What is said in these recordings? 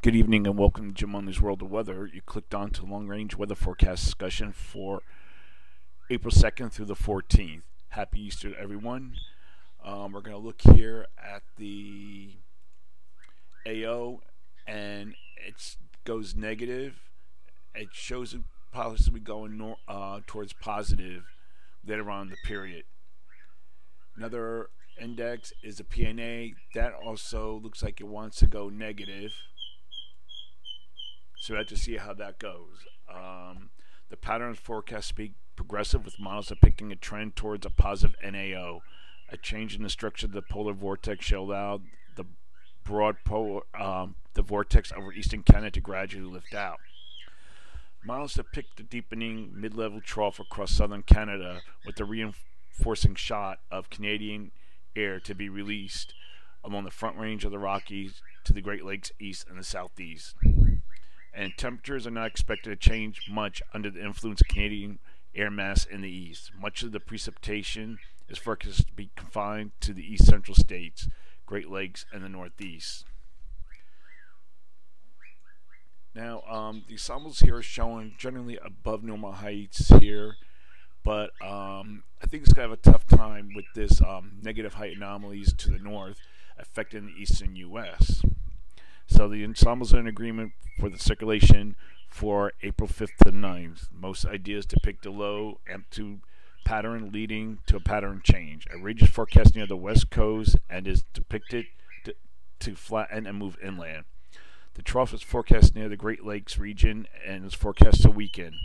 Good evening and welcome to Jim Only's World of Weather. You clicked on to long range weather forecast discussion for April 2nd through the 14th. Happy Easter to everyone. We're going to look here at the AO and it goes negative. It shows it possibly going towards positive later on in the period. Another index is the PNA. That also looks like it wants to go negative. So we have to see how that goes. The patterns forecast speak progressive, with models depicting a trend towards a positive NAO. A change in the structure of the polar vortex shall allow the the vortex over eastern Canada to gradually lift out. Models depict the deepening mid-level trough across southern Canada, with the reinforcing shot of Canadian air to be released along the front range of the Rockies to the Great Lakes east and the southeast. And temperatures are not expected to change much under the influence of Canadian air mass in the east. Much of the precipitation is forecast to be confined to the east central states, Great Lakes, and the northeast. Now, the ensembles here are showing generally above normal heights here, but I think it's going to have a tough time with this negative height anomalies to the north affecting the eastern U.S. So the ensembles are in agreement for the circulation for April 5th to 9th. Most ideas depict a low amplitude pattern leading to a pattern change. A ridge is forecast near the west coast and is depicted to flatten and move inland. The trough is forecast near the Great Lakes region and is forecast to weaken.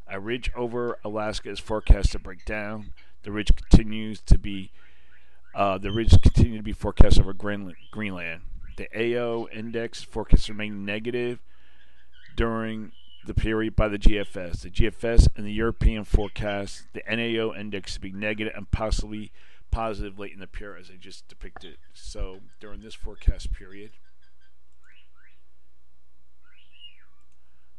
A ridge over Alaska is forecast to break down. The ridge continues to be forecast over Greenland. The AO index forecasts remain negative during the period by the GFS. The GFS and the European forecast the NAO index to be negative and possibly positive late in the period, as I just depicted. So during this forecast period,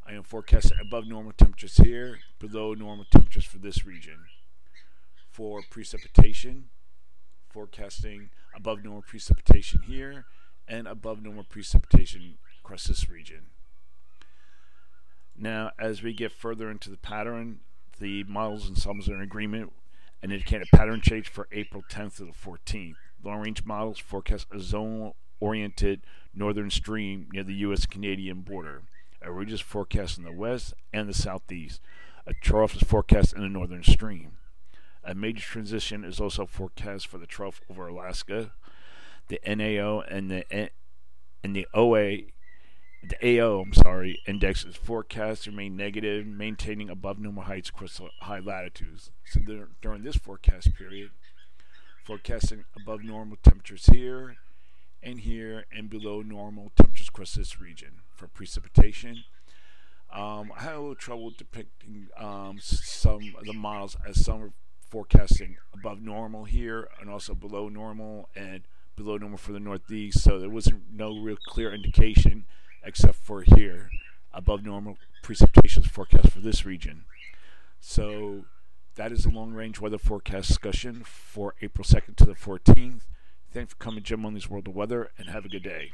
I am forecasting above normal temperatures here, below normal temperatures for this region. For precipitation, forecasting above normal precipitation here and above normal precipitation across this region. Now, as we get further into the pattern, the models and sums are in agreement and indicate a pattern change for April 10th to the 14th. Long-range models forecast a zone-oriented northern stream near the U.S.-Canadian border. A ridge is forecast in the west and the southeast. A trough is forecast in the northern stream. A major transition is also forecast for the trough over Alaska. The NAO and the AO index is forecast to remain negative, maintaining above normal heights across high latitudes. So during this forecast period, forecasting above normal temperatures here and below normal temperatures across this region. For precipitation, I had a little trouble depicting some of the models, as some are forecasting above normal here and also below normal and below normal for the northeast, so there wasn't no real clear indication except for here above normal precipitation forecast for this region. So that is a long range weather forecast discussion for April 2nd to the 14th. Thanks for coming to Jim Only's World of Weather, and have a good day.